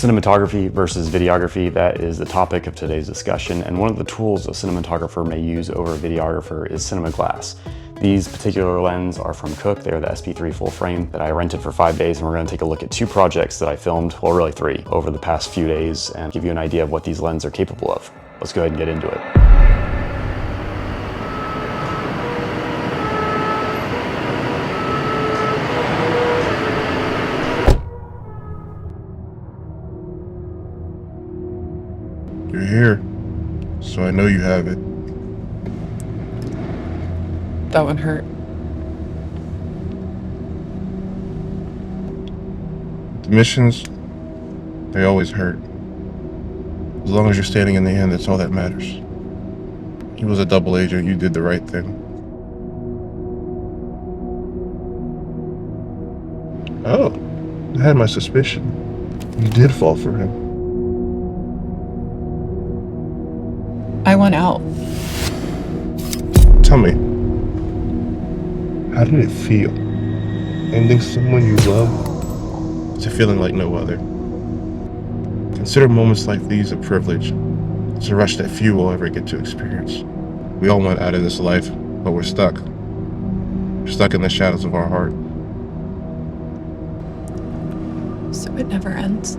Cinematography versus videography, that is the topic of today's discussion, and one of the tools a cinematographer may use over a videographer is cinema glass. These particular lenses are from Cooke. They're the SP3 full frame that I rented for 5 days, and we're gonna take a look at 2 projects that I filmed, well really 3, over the past few days and give you an idea of what these lenses are capable of. Let's go ahead and get into it. You're here, so I know you have it. That one hurt. The missions, they always hurt. As long as you're standing in the end, that's all that matters. He was a double agent, you did the right thing. Oh, I had my suspicion. You did fall for him. I want out. Tell me, how did it feel? Ending someone you love? It's a feeling like no other. Consider moments like these a privilege. It's a rush that few will ever get to experience. We all want out of this life, but we're stuck. We're stuck in the shadows of our heart. So it never ends.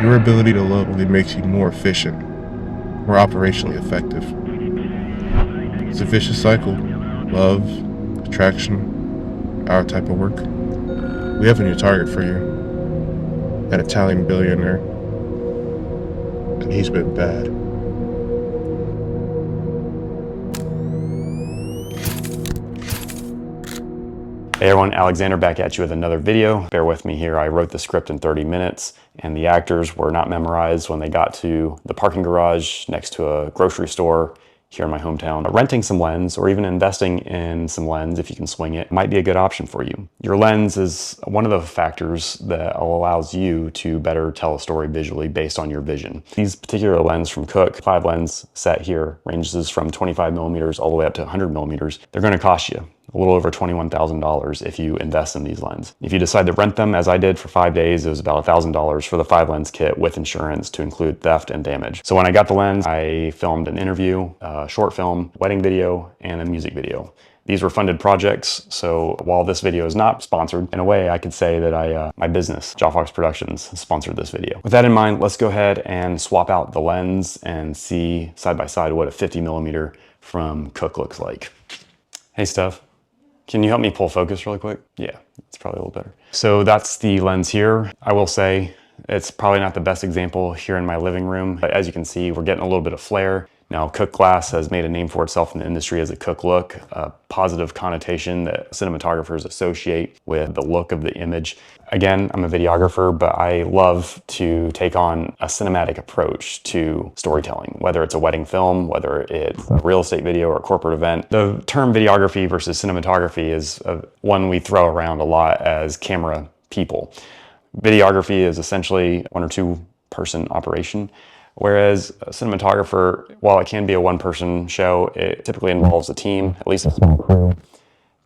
Your ability to love only makes you more efficient, more operationally effective. It's a vicious cycle. Love, attraction, our type of work. We have a new target for you. An Italian billionaire. And he's been bad. Hey everyone, Alexander back at you with another video. Bear with me here, I wrote the script in 30 minutes and the actors were not memorized when they got to the parking garage next to a grocery store here in my hometown. Renting some lens or even investing in some lens, if you can swing it, might be a good option for you. Your lens is one of the factors that allows you to better tell a story visually based on your vision. These particular lenses from Cooke, 5 lens set here, ranges from 25 millimeters all the way up to 100 millimeters. They're gonna cost you a little over $21,000 if you invest in these lenses. If you decide to rent them, as I did for 5 days, it was about $1,000 for the 5 lens kit with insurance to include theft and damage. So when I got the lens, I filmed an interview, a short film, wedding video, and a music video. These were funded projects, so while this video is not sponsored, in a way I could say that my business, Jawfox Productions, sponsored this video. With that in mind, let's go ahead and swap out the lens and see side by side what a 50 millimeter from Cooke looks like. Hey Steph. Can you help me pull focus really quick? Yeah, it's probably a little better. So that's the lens here. I will say it's probably not the best example here in my living room, but as you can see, we're getting a little bit of flare. Now, Cooke glass has made a name for itself in the industry as a Cooke look, a positive connotation that cinematographers associate with the look of the image. Again, I'm a videographer, but I love to take on a cinematic approach to storytelling, whether it's a wedding film, whether it's a real estate video or a corporate event. The term videography versus cinematography is one we throw around a lot as camera people. Videography is essentially 1 or 2 person operation. Whereas a cinematographer, while it can be a 1-person show, it typically involves a team, at least a small crew,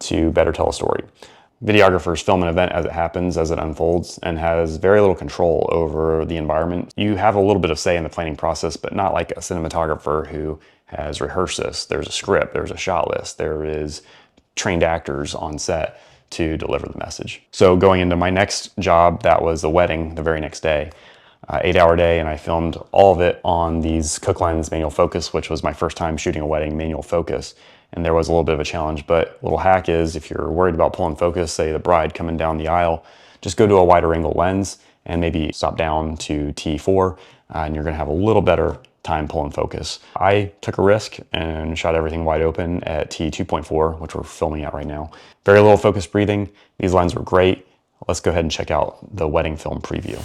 to better tell a story. Videographers film an event as it happens, as it unfolds, and has very little control over the environment. You have a little bit of say in the planning process, but not like a cinematographer who has rehearsed this. There's a script, there's a shot list, there is trained actors on set to deliver the message. So going into my next job, that was a wedding the very next day. 8-hour day, and I filmed all of it on these Cooke lens manual focus, which was my first time shooting a wedding manual focus. And there was a little bit of a challenge, but a little hack is if you're worried about pulling focus, say the bride coming down the aisle, just go to a wider angle lens and maybe stop down to T4, and you're gonna have a little better time pulling focus. I took a risk and shot everything wide open at T2.4, which we're filming at right now. Very little focus breathing. These lenses were great. Let's go ahead and check out the wedding film preview.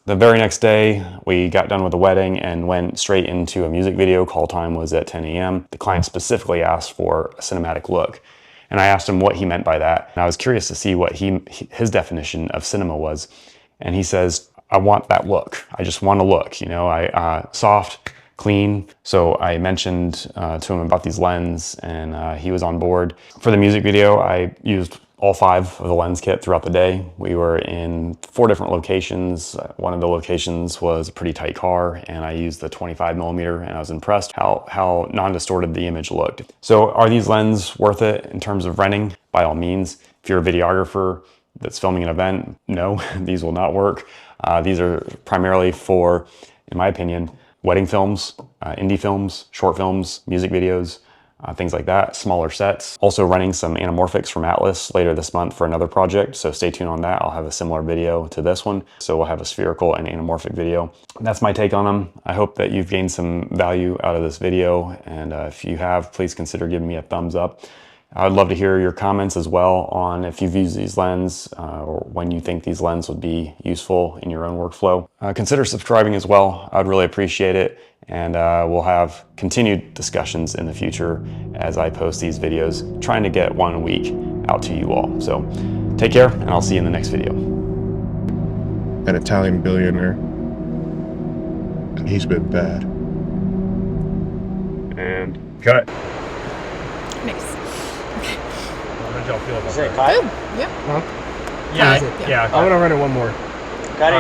The very next day, we got done with the wedding and went straight into a music video. Call time was at 10 a.m. The client specifically asked for a cinematic look. And I asked him what he meant by that. And I was curious to see what his definition of cinema was. And he says, I want that look. I just want to look, you know, soft, clean. So I mentioned to him about these lenses, and he was on board. For the music video, I used all 5 of the lens kit throughout the day. We were in 4 different locations. One of the locations was a pretty tight car, and I used the 25mm, and I was impressed how non-distorted the image looked. So are these lenses worth it in terms of renting? By all means. If you're a videographer that's filming an event, no, these will not work. These are primarily for, in my opinion, wedding films, indie films, short films, music videos, things like that, smaller sets. Also running some anamorphics from Atlas later this month for another project, so stay tuned on that. I'll have a similar video to this one. So we'll have a spherical and anamorphic video. That's my take on them. I hope that you've gained some value out of this video, and if you have, please consider giving me a thumbs up. I'd love to hear your comments as well on if you've used these lenses or when you think these lenses would be useful in your own workflow. Consider subscribing as well. I'd really appreciate it. And we'll have continued discussions in the future as I post these videos, trying to get one a week out to you all. So take care, and I'll see you in the next video. An Italian billionaire. And he's been bad. And cut. Nice. How did y'all feel about Is it that? cut? Good. Yeah. Yeah. Yeah. I'm gonna run it one more. Cut it.